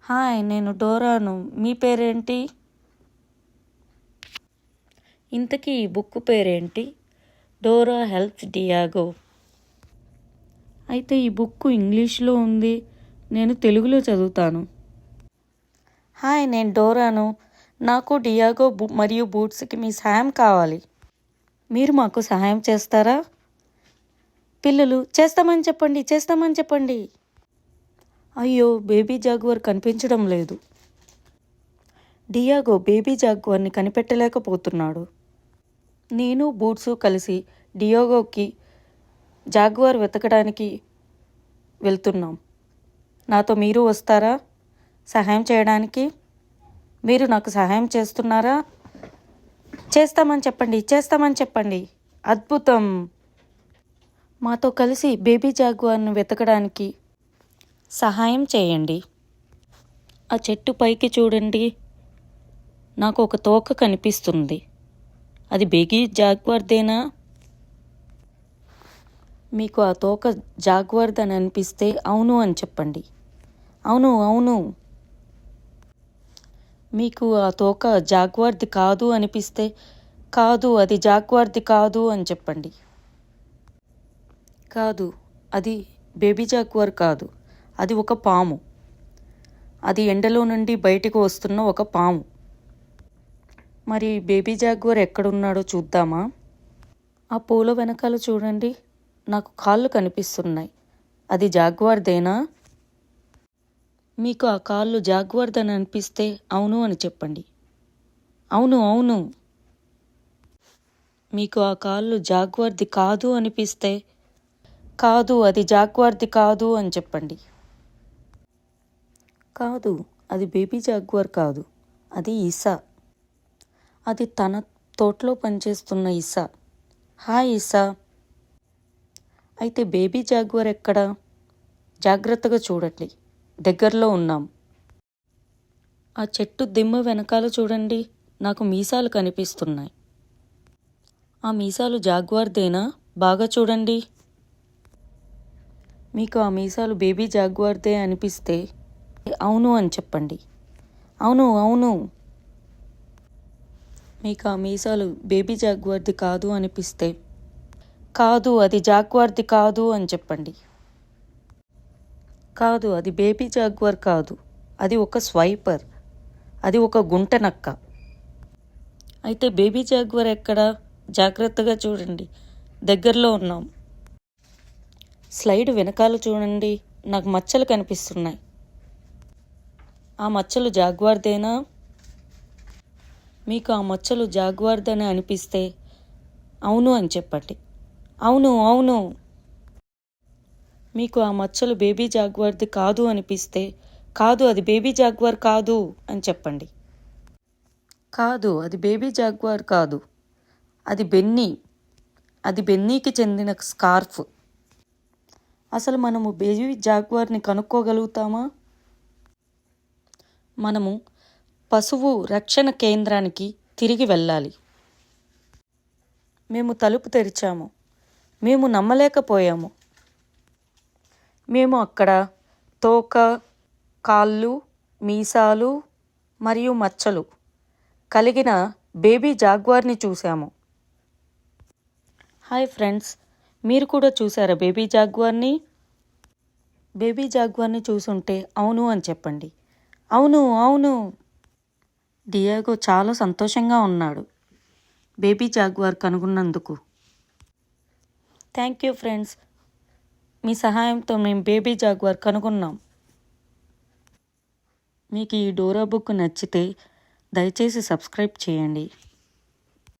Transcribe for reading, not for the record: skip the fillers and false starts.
Hi, నేను డోరాను. మీ పేరేంటి? ఇంతకీ ఈ బుక్ పేరేంటి? Dora helps Diego. అయితే ఈ బుక్ ఇంగ్లీష్లో ఉంది, నేను తెలుగులో చదువుతాను. హాయ్, నేను డోరాను. నాకు డియాగో మరియు బూట్స్కి మీ సహాయం కావాలి. మీరు మాకు సహాయం చేస్తారా? పిల్లలు చేస్తామని చెప్పండి. అయ్యో, బేబీ జాగ్వర్ కనిపించడం లేదు. డియాగో బేబీ జాగ్వర్ని కనిపెట్టలేకపోతున్నాడు. నేను బూట్సు కలిసి డియాగోకి జాగ్వర్ వెతకడానికి వెళ్తున్నాం. నాతో మీరు వస్తారా సహాయం చేయడానికి? మీరు నాకు సహాయం చేస్తున్నారా? చేస్తామని చెప్పండి. అద్భుతం. మాతో కలిసి బేబీ జాగ్వర్ని వెతకడానికి సహాయం చేయండి. ఆ చెట్టు పైకి చూడండి, నాకు ఒక తోక కనిపిస్తుంది. అది బేబీ జాగ్వర్దేనా? మీకు ఆ తోక జాగ్వర్దని అనిపిస్తే అవును అని చెప్పండి. అవును. మీకు ఆ తోక జాగ్వర్ది కాదు అనిపిస్తే కాదు, అది జాగ్వర్ది కాదు అని చెప్పండి. కాదు, అది బేబీ జాగ్వర్ కాదు, అది ఒక పాము. అది ఎండలో నుండి బయటికి వస్తున్న ఒక పాము. మరి బేబీ జాగ్వర్ ఎక్కడున్నాడో చూద్దామా? ఆ పూల వెనకాల చూడండి, నాకు కాళ్ళు కనిపిస్తున్నాయి. అది జాగ్వర్దేనా? మీకు ఆ కాళ్ళు జాగ్వర్దని అనిపిస్తే అవును అని చెప్పండి. అవును. మీకు ఆ కాళ్ళు జాగ్వర్ది కాదు అనిపిస్తే కాదు, అది జాగ్వర్ది కాదు అని చెప్పండి. కాదు, అది బేబీ జాగ్వర్ కాదు, అది ఇసా. అది తన తోటలో పనిచేస్తున్న ఇసా. హాయ్ ఇసా. అయితే బేబీ జాగ్వర్ ఎక్కడా? జాగ్రత్తగా చూడండి, దగ్గరలో ఉన్నాం. ఆ చెట్టు దిమ్మ వెనకాల చూడండి, నాకు మీసాలు కనిపిస్తున్నాయి. ఆ మీసాలు జాగ్వార్దేనా? బాగా చూడండి. మీకు ఆ మీసాలు బేబీ జాగ్వార్దే అనిపిస్తే అవును అని చెప్పండి. అవును. మీకు ఆ మీసాలు బేబీ జాగ్వార్ది కాదు అనిపిస్తే కాదు, అది జాగ్వార్ది కాదు అని చెప్పండి. కాదు, అది బేబీ జాగ్వర్ కాదు, అది ఒక స్వైపర్. అది ఒక గుంట నక్క. అయితే బేబీ జాగ్వర్ ఎక్కడా? జాగ్రత్తగా చూడండి, దగ్గరలో ఉన్నాం. స్లైడ్ వెనకాల చూడండి, నాకు మచ్చలు కనిపిస్తున్నాయి. ఆ మచ్చలు జాగ్వార్దేనా? మీకు ఆ మచ్చలు జాగ్వార్దని అనిపిస్తే అవును అని చెప్పండి. అవును. మీకు ఆ మచ్చలు బేబీ జాగ్వార్ది కాదు అనిపిస్తే కాదు, అది బేబీ జాగ్వార్ కాదు అని చెప్పండి. కాదు, అది బేబీ జాగ్వార్ కాదు, అది బెన్నీ. అది బెన్నీకి చెందిన స్కార్ఫ్. అసలు మనము బేబీ జాగ్వార్ని కనుక్కోగలుగుతామా? మనము పశువు రక్షణ కేంద్రానికి తిరిగి వెళ్ళాలి. మేము తలుపు తెరిచాము, మేము నమ్మలేకపోయాము. మేము అక్కడ తోక, కాళ్ళు, మీసాలు మరియు మచ్చలు కలిగిన బేబీ జాగ్వార్ని చూశాము. హాయ్ ఫ్రెండ్స్, మీరు కూడా చూసారా బేబీ జాగ్వార్ని? బేబీ జాగ్వార్ని చూసుంటే అవును అని చెప్పండి. అవును. డియాగో చాలా సంతోషంగా ఉన్నాడు బేబీ జాగ్వార్ కనుగొన్నందుకు. థ్యాంక్ యూ ఫ్రెండ్స్, మీ సహాయంతో మేము బేబీ జాగ్వార్ కనుగొన్నాం. మీకు ఈ డోరా బుక్ నచ్చితే దయచేసి సబ్స్క్రైబ్ చేయండి.